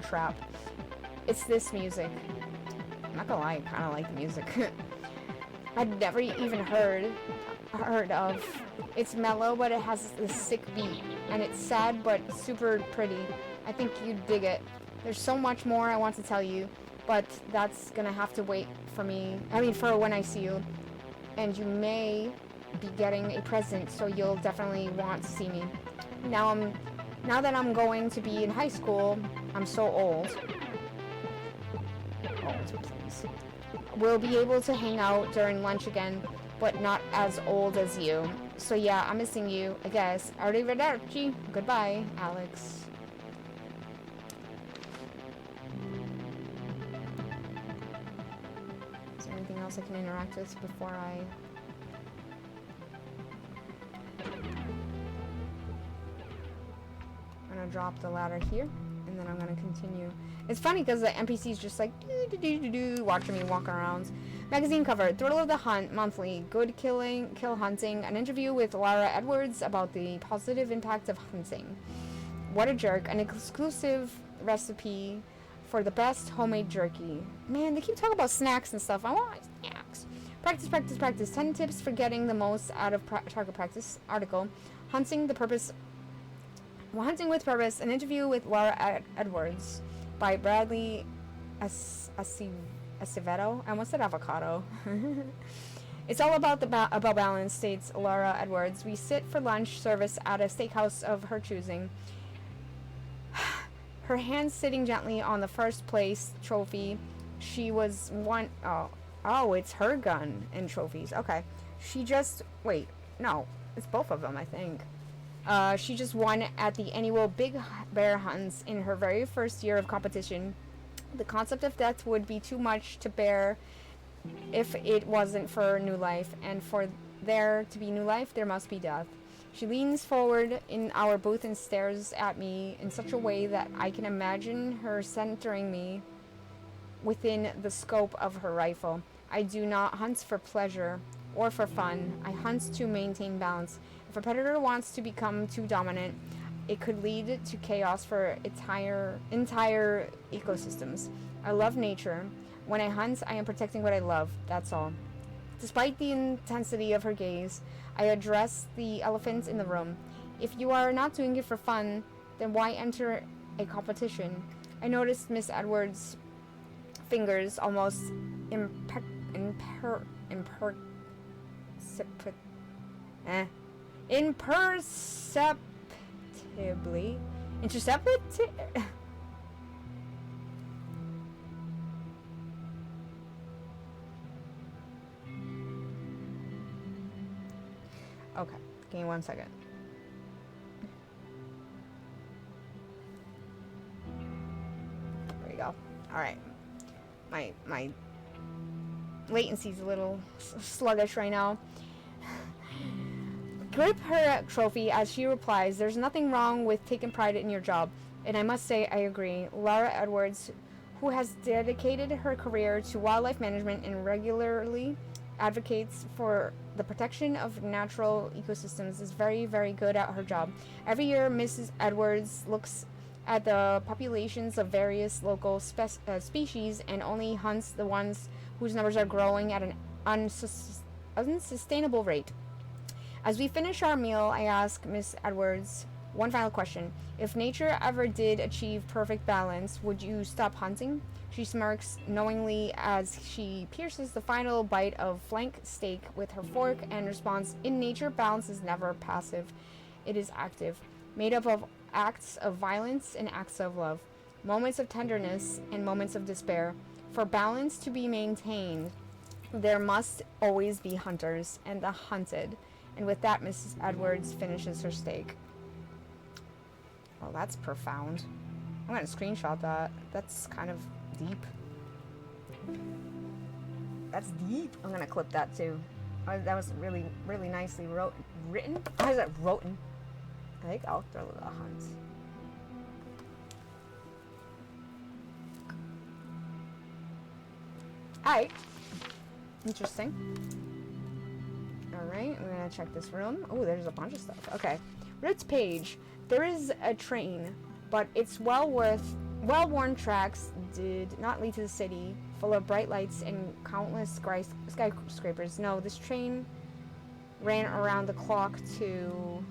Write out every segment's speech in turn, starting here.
trap. It's this music. I'm not gonna lie, I kind of like the music. I'd never even heard of. It's mellow, but it has this sick beat, and it's sad but super pretty. I think you'd dig it. There's so much more I want to tell you, but that's gonna have to wait for me. I mean, for when I see you. And you may be getting a present, so you'll definitely want to see me. Now that I'm going to be in high school, I'm so old. Old, please. We'll be able to hang out during lunch again, but not as old as you. So yeah, I'm missing you, I guess. Arrivederci. Goodbye, Alex. Is there anything else I can interact with before I... I'm gonna drop the ladder here, and then I'm gonna continue. It's funny because the NPC's just like watching me walk around. Magazine cover: Thrill of the Hunt Monthly. Good kill hunting. An interview with Lara Edwards about the positive impact of hunting. What a Jerk. An exclusive recipe for the best homemade jerky. Man, they keep talking about snacks and stuff. I want snacks. Practice, practice, practice. 10 tips for getting the most out of target practice. Article: Hunting with Purpose. An interview with Lara Edwards by Bradley Acevedo. I almost said avocado. It's all about about balance, states Lara Edwards. We sit for lunch service at a steakhouse of her choosing. Her hand sitting gently on the first place trophy. She was one... Oh, it's her gun and trophies. Okay. She just... Wait. No. It's both of them, I think. She just won at the annual Big Bear Hunts in her very first year of competition. The concept of death would be too much to bear if it wasn't for new life, and for there to be new life, there must be death. She leans forward in our booth and stares at me in such a way that I can imagine her centering me within the scope of her rifle. I do not hunt for pleasure or for fun. I hunt to maintain balance. If a predator wants to become too dominant, it could lead to chaos for entire ecosystems. I love nature. When I hunt, I am protecting what I love. That's all. Despite the intensity of her gaze, I address the elephant in the room. If you are not doing it for fun, then why enter a competition? I noticed Miss Edwards' fingers almost imperceptibly intercepted. Okay, give me 1 second. There we go. All right, my latency's a little sluggish right now. Grip her trophy as she replies, "There's nothing wrong with taking pride in your job." And I must say, I agree. Lara Edwards, who has dedicated her career to wildlife management and regularly advocates for the protection of natural ecosystems, is very, very good at her job. Every year, Mrs. Edwards looks at the populations of various local species and only hunts the ones whose numbers are growing at an unsustainable rate. As we finish our meal, I ask Miss Edwards one final question. If nature ever did achieve perfect balance, would you stop hunting? She smirks knowingly as she pierces the final bite of flank steak with her fork and responds, "In nature, balance is never passive. It is active, made up of acts of violence and acts of love, moments of tenderness and moments of despair. For balance to be maintained, there must always be hunters and the hunted." And with that, Mrs. Edwards finishes her steak. Oh, that's profound. I'm going to screenshot that. That's kind of deep. That's deep. I'm going to clip that too. That was really, really nicely written. How is that written? I think I'll throw the hunt. Alright. Interesting. Alright, we're going to check this room. Oh, there's a bunch of stuff. Okay. Roots page. There is a train, but it's well worth Well-worn tracks did not lead to the city, full of bright lights and countless skyscrapers. No, this train ran around the clock to...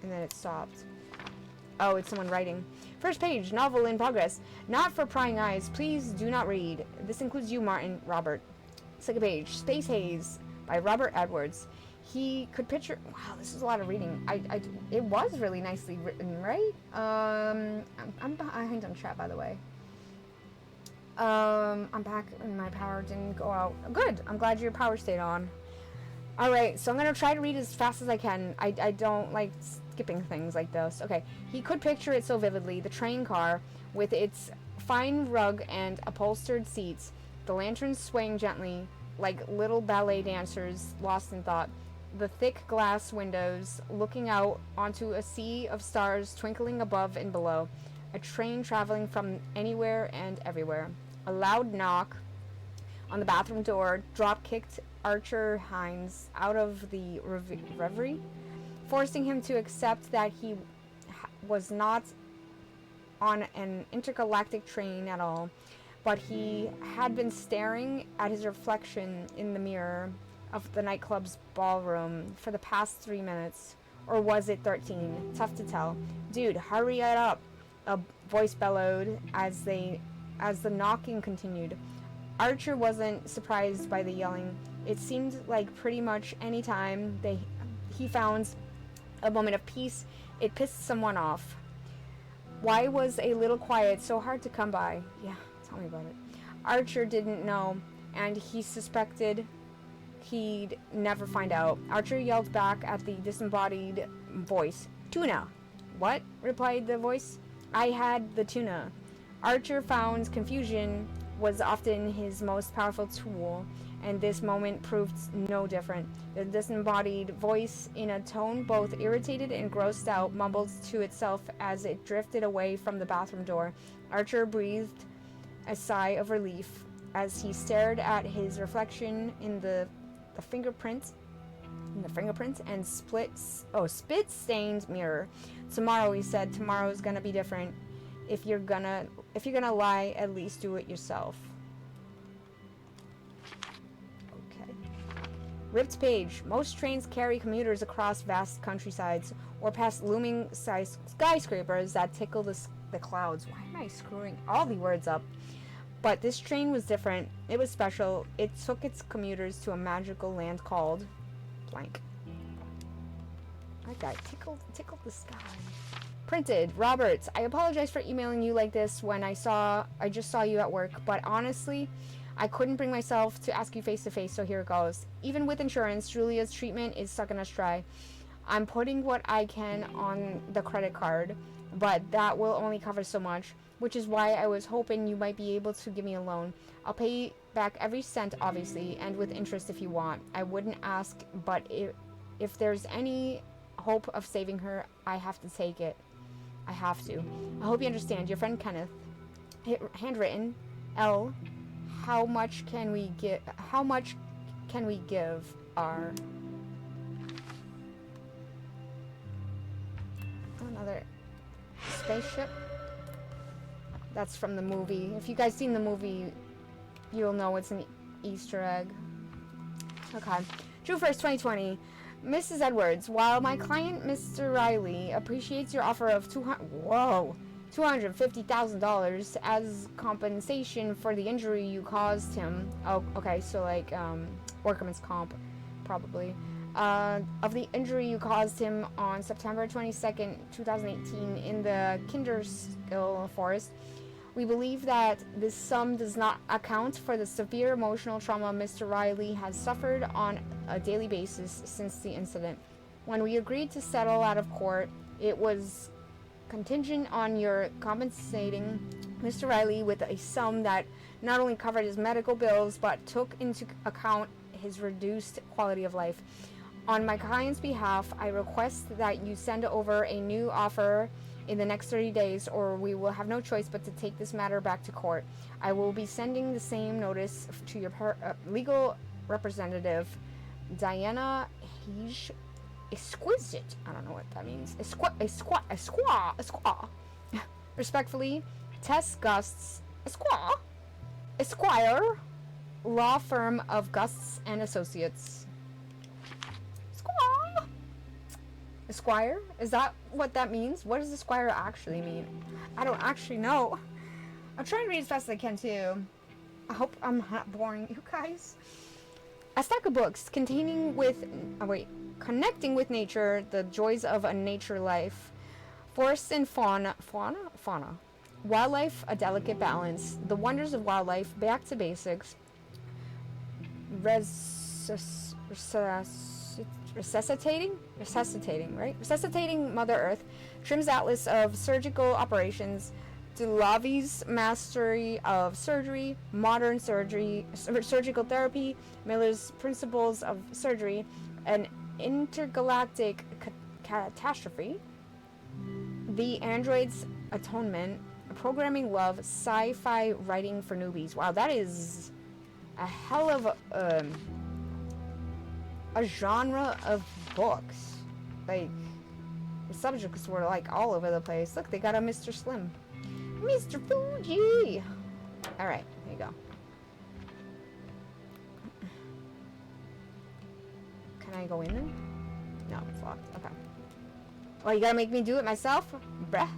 And then it stopped. Oh, it's someone writing. First page, novel in progress. Not for prying eyes. Please do not read. This includes you, Martin. Robert. Second page, Space Haze by Robert Edwards. He could picture... Wow, this is a lot of reading. It was really nicely written, right? I'm behind on chat, by the way. I'm back and my power didn't go out. Good. I'm glad your power stayed on. Alright, so I'm going to try to read as fast as I can. I don't like skipping things like this. Okay. He could picture it so vividly. The train car with its fine rug and upholstered seats. The lanterns swaying gently like little ballet dancers lost in thought. The thick glass windows looking out onto a sea of stars twinkling above and below. A train traveling from anywhere and everywhere. A loud knock on the bathroom door drop-kicked Archer Hines out of the reverie, forcing him to accept that he was not on an intergalactic train at all, but he had been staring at his reflection in the mirror of the nightclub's ballroom for the past 3 minutes. Or was it 13? Tough to tell. Dude, hurry it up, a voice bellowed as the knocking continued. Archer wasn't surprised by the yelling. It seemed like pretty much any time he found a moment of peace, it pissed someone off. Why was a little quiet so hard to come by? Yeah, tell me about it. Archer didn't know, and he suspected he'd never find out. Archer yelled back at the disembodied voice. Tuna! What? Replied the voice. I had the tuna. Archer found confusion was often his most powerful tool, and this moment proved no different. The disembodied voice, in a tone both irritated and grossed out, mumbled to itself as it drifted away from the bathroom door. Archer breathed a sigh of relief as he stared at his reflection in the fingerprint and spit-stained mirror. Tomorrow, he said, tomorrow's gonna be different. If you're gonna lie, at least do it yourself. Okay. Ripped page. Most trains carry commuters across vast countrysides or past looming skyscrapers that tickle the clouds. Why am I screwing all the words up? But this train was different. It was special. It took its commuters to a magical land called blank. That guy tickled the sky. Printed. Roberts, I apologize for emailing you like this when I just saw you at work, but honestly, I couldn't bring myself to ask you face to face, so here it goes. Even with insurance, Julia's treatment is sucking us dry. I'm putting what I can on the credit card, but that will only cover so much, which is why I was hoping you might be able to give me a loan. I'll pay back every cent, obviously, and with interest if you want. I wouldn't ask, but if there's any hope of saving her, I have to take it. I have to. I hope you understand. Your friend Kenneth. Handwritten. L. How much can we give? R. Another spaceship. That's from the movie. If you guys seen the movie, you'll know it's an Easter egg. Okay. June 1st, 2020. Mrs. Edwards, while my client, Mr. Riley, appreciates your offer of $250,000 as compensation for the injury you caused him. Oh, okay, so like, workman's comp, probably. Of the injury you caused him on September 22nd, 2018 in the Kinderskill Forest. We believe that this sum does not account for the severe emotional trauma Mr. Riley has suffered on a daily basis since the incident. When we agreed to settle out of court, it was contingent on your compensating Mr. Riley with a sum that not only covered his medical bills, but took into account his reduced quality of life. On my client's behalf, I request that you send over a new offer in the next 30 days, or we will have no choice but to take this matter back to court. I will be sending the same notice to your legal representative, Diana Hege. Exquisite. I don't know what that means. Respectfully, Tess Gusts, Esquire, law firm of Gusts and Associates. Esquire? Esquire? Is that what that means? What does Esquire actually mean? I don't actually know. I'm trying to read as fast as I can too. I hope I'm not boring you guys. A stack of books connecting with nature, the joys of a nature life, forests and fauna, wildlife, a delicate balance, the wonders of wildlife, back to basics, resuscitating Mother Earth, Trim's Atlas of Surgical Operations, Delavi's Mastery of Surgery, Modern Surgery, Surgical Therapy, Miller's Principles of Surgery, an Intergalactic Catastrophe, The Android's Atonement, Programming Love, Sci-Fi Writing for Newbies. Wow, that is a hell of a genre of books. Like, the subjects were like all over the place. Look, they got a Mr. Slim. Mr. Fuji! Alright, here you go. Can I go in there? No, it's locked. Okay. Well, you gotta make me do it myself? Bruh.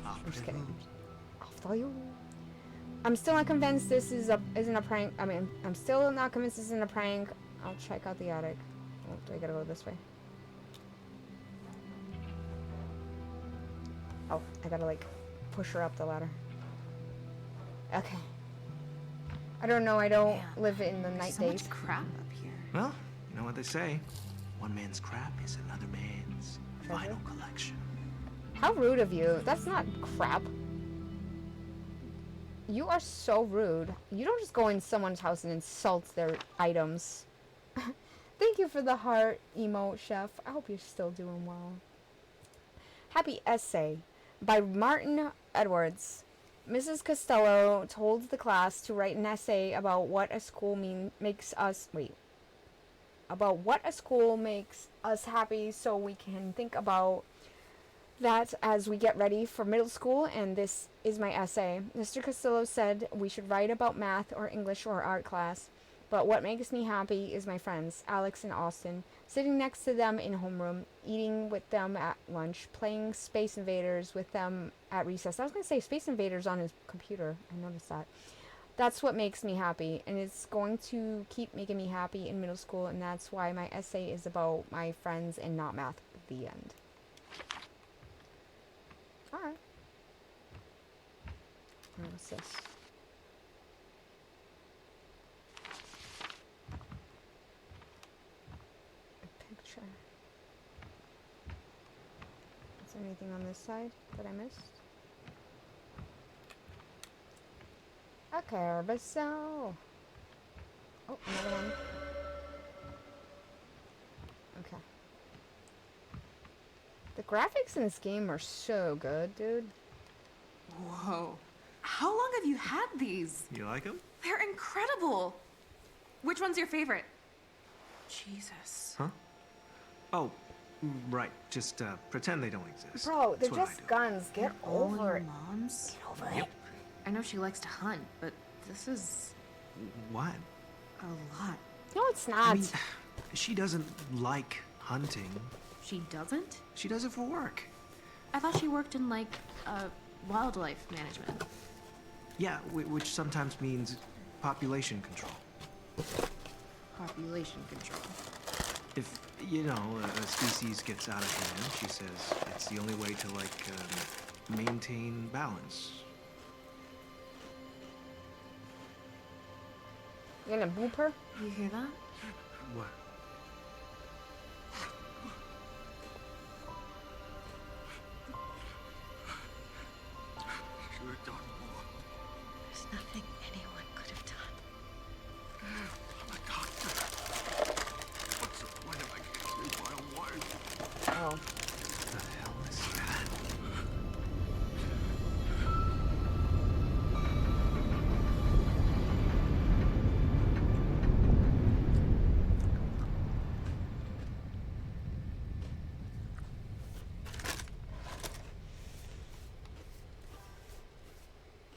I'm just kidding. After you. I'm still not convinced this isn't a prank. I mean, I'm still not convinced this isn't a prank. I'll check out the attic. Oh, do I gotta go this way? Oh, I gotta like push her up the ladder. Okay. I don't know. I don't live in the night so days. Much crap up here. Well, you know what they say. One man's crap is another man's final collection. How rude of you. That's not crap. You are so rude. You don't just go in someone's house and insult their items. Thank you for the heart, emo chef. I hope you're still doing well. Happy Essay by Martin Edwards. Mrs. Costello told the class to write an essay about what a school makes us happy, so we can think about that as we get ready for middle school, and this is my essay. Mr. Costello said we should write about math or English or art class, but what makes me happy is my friends, Alex and Austin, sitting next to them in homeroom, eating with them at lunch, playing Space Invaders with them at recess. I was going to say Space Invaders on his computer. I noticed that. That's what makes me happy, and it's going to keep making me happy in middle school, and that's why my essay is about my friends and not math. The end. Alright. What's this? A picture. Is there anything on this side that I missed? A carousel. Oh, another one. Okay. The graphics in this game are so good, dude. Whoa. How long have you had these? You like them? They're incredible. Which one's your favorite? Jesus. Huh? Oh, right. Just pretend they don't exist. Bro, they're That's what I just do. guns. Get All over your it. moms? Get over Yep. it. I know she likes to hunt, but this is What? a lot. No, it's not. I mean, she doesn't like hunting. She doesn't? She does it for work. I thought she worked in, like, wildlife management. Yeah, which sometimes means population control. Population control. If, you know, a species gets out of hand, she says it's the only way to, like, maintain balance. You gonna boop her? You hear that? What? Should have done more. There's nothing anyone